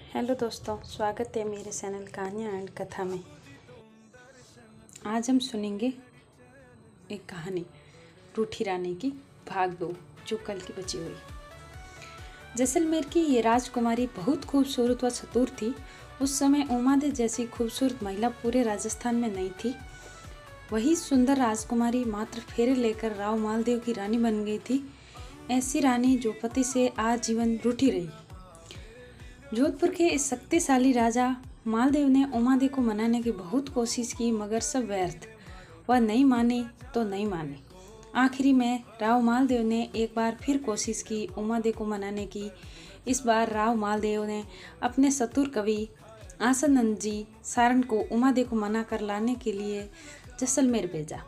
Hello दोस्तों, स्वागत है मेरे चैनल कहानियाँ एंड कथा में। आज हम सुनेंगे एक कहानी रूठी रानी की भाग 2 जो कल की बची हुई। जैसलमेर की ये राजकुमारी बहुत खूबसूरत व चतुर थी। उस समय उमादे जैसी खूबसूरत महिला पूरे राजस्थान में नहीं थी। वही सुंदर राजकुमारी मात्र फेरे लेकर राव मालदेव की रानी बन गई थी। ऐसी रानी जो पति से आजीवन रूठी रही। जोधपुर के इस शक्तिशाली राजा मालदेव ने उमादे को मनाने की बहुत कोशिश की, मगर सब व्यर्थ। वह नहीं मानी तो नहीं मानी। आखिरी में राव मालदेव ने एक बार फिर कोशिश की उमादे को मनाने की। इस बार राव मालदेव ने अपने चतुर कवि आसानंद जी सारण को उमादे को मना कर लाने के लिए जैसलमेर भेजा।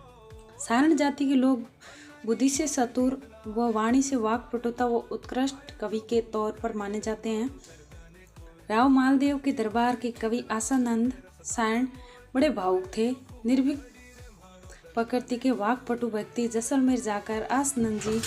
सारण जाति के लोग बुद्धि से चतुर व वाणी से वाक्पटुता व उत्कृष्ट कवि के तौर पर माने जाते हैं। राव मालदेव के दरबार के कवि आसानंद सारण बड़े भावुक थे। निर्भीक प्रकृति के वाक्पटु व्यक्ति जैसलमेर जाकर आसानंद जी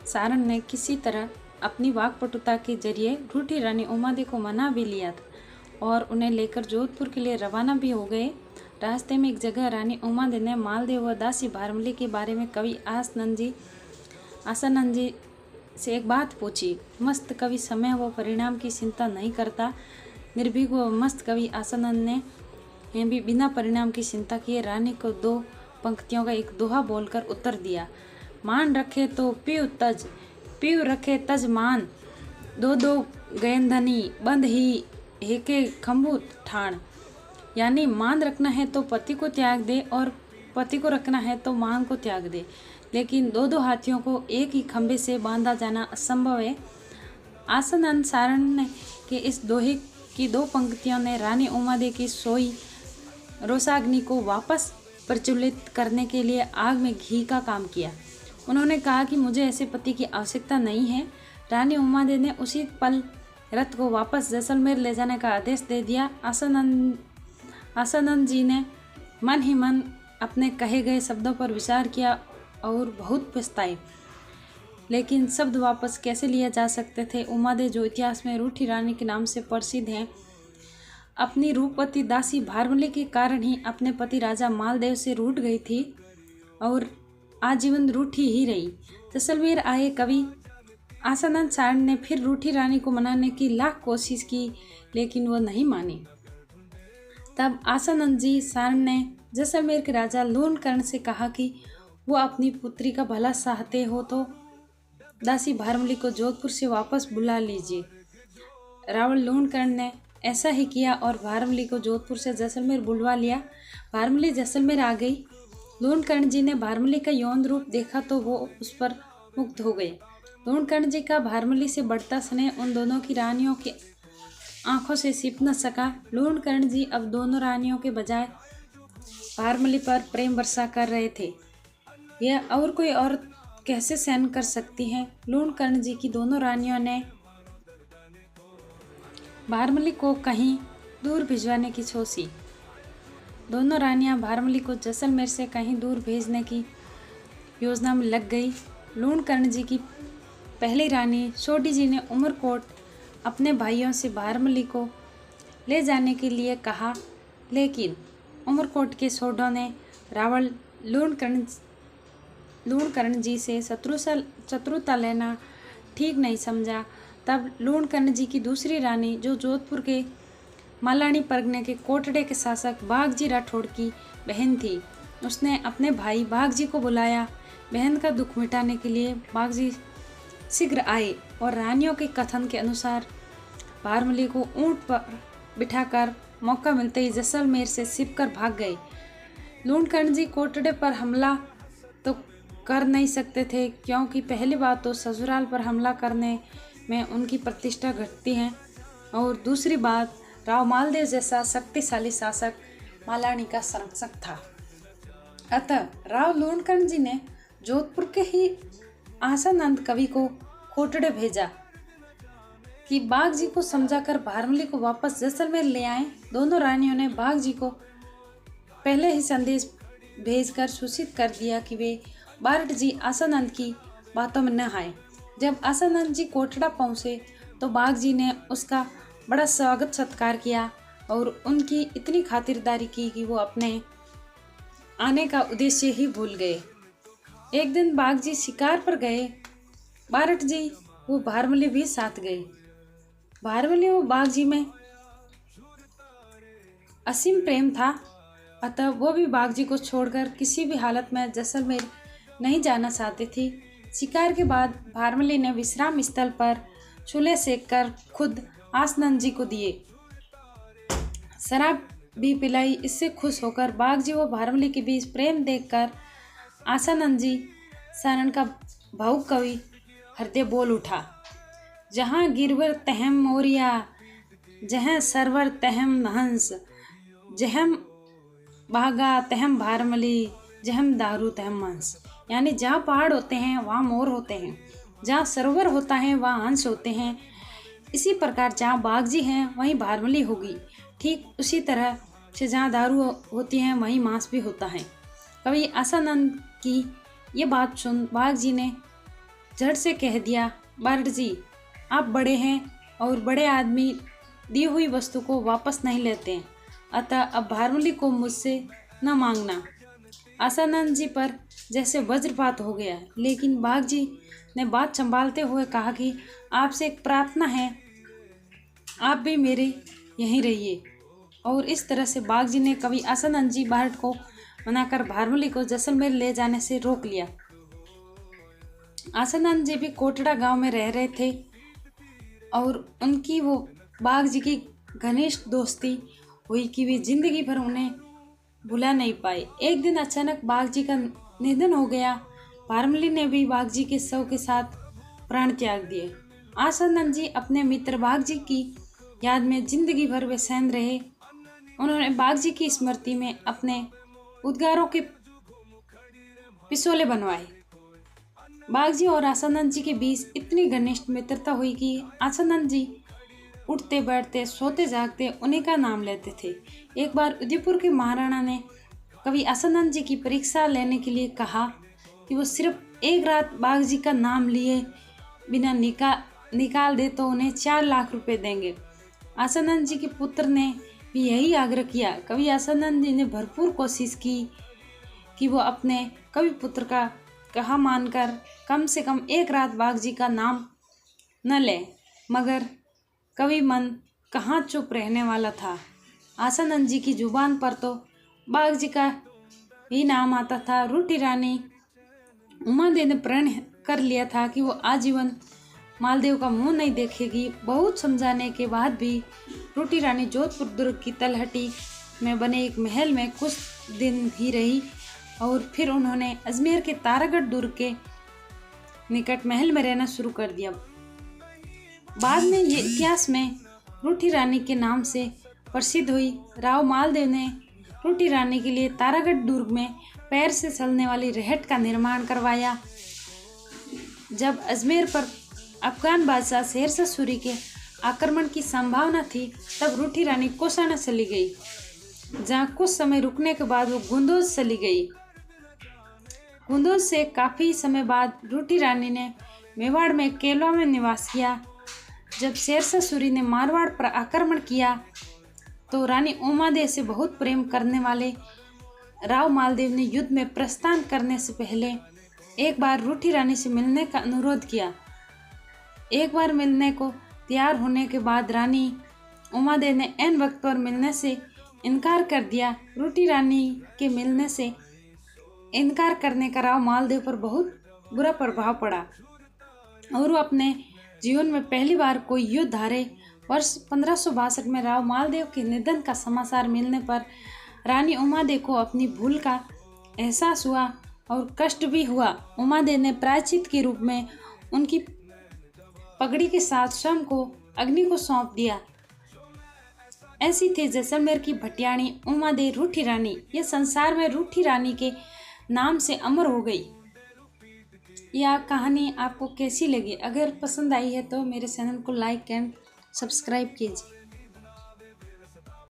सारण ने किसी तरह अपनी वाक्पटुता के जरिए रूठी रानी उमादे को मना भी लिया था और उन्हें लेकर जोधपुर के लिए रवाना भी हो गए। रास्ते में एक जगह रानी उमादे ने मालदेव व दासी भारमली के बारे में कवि आसानंद जी से एक बात पूछी। मस्त कवि समय व परिणाम की चिंता नहीं करता। निर्भीक व मस्त कवि आसानंद ने भी बिना परिणाम की चिंता किए रानी को 2 पंक्तियों का एक दोहा बोलकर उत्तर दिया। मान रखे तो पीव रखे तज मान, दो गयन धनी बंद ही हेके खम्भू ठाण। यानी मान रखना है तो पति को त्याग दे और पति को रखना है तो मान को त्याग दे, लेकिन 2 हाथियों को एक ही खंभे से बांधा जाना असंभव है। आसानंद सारण के इस दोहे की 2 पंक्तियों ने रानी उमादे की सोई रोषाग्नि को वापस प्रज्वलित करने के लिए आग में घी का काम किया। उन्होंने कहा कि मुझे ऐसे पति की आवश्यकता नहीं है। रानी उमादे ने उसी पल रथ को वापस जैसलमेर ले जाने का आदेश दे दिया। आसानंद जी ने मन ही मन अपने कहे गए शब्दों पर विचार किया और बहुत पछताए, लेकिन शब्द वापस कैसे लिया जा सकते थे। उमादे जो इतिहास में रूठी रानी के नाम से प्रसिद्ध हैं, अपनी रूपवती दासी भारमली के कारण ही अपने पति राजा मालदेव से रूठ गई थी और आजीवन रूठी ही रही। जैसलमेर आए कवि आसानंद सारण ने फिर रूठी रानी को मनाने की लाख कोशिश की, लेकिन वह नहीं मानी। तब आसानंद जी सारण ने जैसलमेर के राजा लूणकर्ण से कहा कि वो अपनी पुत्री का भला चाहते हो तो दासी भारमली को जोधपुर से वापस बुला लीजिए। रावण लूणकर्ण ने ऐसा ही किया और भारमली को जोधपुर से जैसलमेर बुलवा लिया। भारमली जैसलमेर आ गई। लूणकर्ण जी ने भारमली का यौन रूप देखा तो वो उस पर मुग्ध हो गए। लूणकर्ण जी का भारमली से बढ़ता स्नेह उन दोनों की रानियों की आंखों से छिप न सका। लूणकर्ण जी अब दोनों रानियों के बजाय भारमली पर प्रेम वर्षा कर रहे थे। यह और कोई औरत कैसे सहन कर सकती है। लूणकर्ण जी की दोनों रानियों ने भारमली को कहीं दूर भिजवाने की सोची। दोनों रानियां भारमली को जैसलमेर से कहीं दूर भेजने की योजना में लग गई। लूणकर्ण जी की पहली रानी सोडी जी ने उमरकोट अपने भाइयों से भारमली को ले जाने के लिए कहा, लेकिन उमरकोट के सोडों ने रावण लूणकर्ण जी से शत्रुता लेना ठीक नहीं समझा। तब लूणकर्ण जी की दूसरी रानी, जो जोधपुर के मालानी परगने के कोटड़े के शासक बागजी राठौड़ की बहन थी, उसने अपने भाई बागजी को बुलाया। बहन का दुख मिटाने के लिए बागजी शीघ्र आए और रानियों के कथन के अनुसार भारमली को ऊंट पर बिठाकर मौका मिलते ही जैसलमेर से छिपकर भाग गए। लूणकर्ण जी कोटड़े पर हमला तो कर नहीं सकते थे, क्योंकि पहली बात तो ससुराल पर हमला करने में उनकी प्रतिष्ठा घटती है और दूसरी बात राव मालदेव जैसा शक्तिशाली शासक मालानी का संरक्षक था। अतः राव लूणकर्ण जी ने जोधपुर के ही आसानंद कवि को कोटड़े भेजा कि बागजी को समझाकर भारमली को वापस जैसलमेर ले आए। दोनों रानियों ने बागजी को पहले ही संदेश भेजकर सूचित कर दिया कि वे बारट जी आसानंद की बातों में न आए। जब आसानंद जी कोटड़ा पहुँचे तो बाघ जी ने उसका बड़ा स्वागत सत्कार किया और उनकी इतनी खातिरदारी की कि वो अपने आने का उद्देश्य ही भूल गए। एक दिन बाघ जी शिकार पर गए। बारठ जी वो भारमली भी साथ गए। भारमली वो बाघ जी में असीम प्रेम था, अतः वो भी बाघ जी को छोड़कर किसी भी हालत में जैसलमेर नहीं जाना चाहती थी। शिकार के बाद भारमली ने विश्राम स्थल पर चूल्हे सेक कर खुद आसनंद जी को दिए। शराब भी पिलाई। इससे खुश होकर बाघ जी व भारमली के बीच प्रेम देखकर आसानंद जी सारण का भावुक कवि हृदय बोल उठा। जहाँ गिरवर तहम मोरिया, जहाँ सरवर तहम हंस, जहम बागा तहम भारमली, जहम दारू तहम हंस। यानी जहाँ पहाड़ होते हैं वहाँ मोर होते हैं, जहाँ सरोवर होता है वहाँ हंस होते हैं। इसी प्रकार जहाँ बाघ जी हैं वहीं भारमली होगी। ठीक उसी तरह से जहाँ दारू होती है वहीं मांस भी होता है। कवि आसानंद की ये बात सुन बाघ जी ने झट से कह दिया, बारठ जी आप बड़े हैं और बड़े आदमी दी हुई वस्तु को वापस नहीं लेते हैं, अतः अब भारमली को मुझसे न मांगना। आसानंद जी पर जैसे वज्रपात हो गया, लेकिन बाघ जी ने बात संभालते हुए कहा कि आपसे एक प्रार्थना है, आप भी मेरे यहीं रहिए। और इस तरह से बाघ जी ने कवि आसानंद जी बारठ को मनाकर भारमली को जैसलमेर ले जाने से रोक लिया। आसानंद जी भी कोटड़ा गांव में रह रहे थे और उनकी वो बाघ जी की घनिष्ठ दोस्ती हुई कि वे जिंदगी भर उन्हें भुला नहीं पाए। एक दिन अचानक बाघ जी का निधन हो गया। भारमली ने भी बाघ जी के शव के साथ प्राण त्याग दिए। आसानंद जी अपने मित्र बाघ जी की याद में जिंदगी भर बेचैन रहे। उन्होंने बाघ जी की स्मृति में अपने उद्गारों के पिसोले बनवाए। बाघ जी और आसानंद जी के बीच इतनी घनिष्ठ मित्रता हुई कि आसानंद जी उठते बैठते सोते जागते उन्हीं का नाम लेते थे। एक बार उदयपुर के महाराणा ने कवि आसानंद जी की परीक्षा लेने के लिए कहा कि वो सिर्फ एक रात बाघ जी का नाम लिए बिना निकाल दे तो उन्हें 4 लाख रुपए देंगे। आसानंद जी के पुत्र ने भी यही आग्रह किया। कवि आसानंद जी ने भरपूर कोशिश की कि वो अपने कवि पुत्र का कहा मानकर कम से कम एक रात बाघ जी का नाम न ले, मगर कवि मन कहाँ चुप रहने वाला था। आसानंद जी की जुबान पर तो बाघ जी का ही नाम आता था। रूठी रानी उमादेवी ने प्रण कर लिया था कि वो आजीवन मालदेव का मुंह नहीं देखेगी। बहुत समझाने के बाद भी रूठी रानी जोधपुर दुर्ग की तलहटी में बने एक महल में कुछ दिन ही रही और फिर उन्होंने अजमेर के तारागढ़ दुर्ग के निकट महल में रहना शुरू कर दिया। बाद में ये इतिहास में रूठी रानी के नाम से प्रसिद्ध हुई। राव मालदेव ने रूठी रानी के लिए तारागढ़ दुर्ग में पैर से चलने वाली रहट का निर्माण करवाया। जब अजमेर पर अफगान बादशाह शेरशाह सूरी के आक्रमण की संभावना थी, तब रूठी रानी कोसाना चली गई, जहाँ कुछ समय रुकने के बाद वो गुंदोज चली गई। गुंदोज से काफ़ी समय बाद रूठी रानी ने मेवाड़ में केलवा में निवास किया। जब शेरशाह सूरी ने मारवाड़ पर आक्रमण किया तो रानी उमादेवी से बहुत प्रेम करने वाले राव मालदेव ने युद्ध में प्रस्थान करने से पहले एक बार रूठी रानी से मिलने का अनुरोध किया। एक बार मिलने को तैयार होने के बाद रानी उमादेवी ने ऐन वक्त पर मिलने से इनकार कर दिया। रूठी रानी के मिलने से इनकार करने का राव मालदेव पर बहुत बुरा प्रभाव पड़ा और वो अपने जीवन में पहली बार कोई युद्ध हारे। वर्ष 1562 में राव मालदेव के निधन का समाचार मिलने पर रानी उमादेवी को अपनी भूल का एहसास हुआ और कष्ट भी हुआ। उमादेवी ने प्रायश्चित के रूप में उनकी पगड़ी के साथ स्वयं को अग्नि को सौंप दिया। ऐसी थी जैसलमेर की भटियाणी उमादेवी रूठी रानी। यह संसार में रूठी रानी के नाम से अमर हो गई। यह कहानी आपको कैसी लगी? अगर पसंद आई है तो मेरे चैनल को लाइक एंड सब्सक्राइब कीजिए।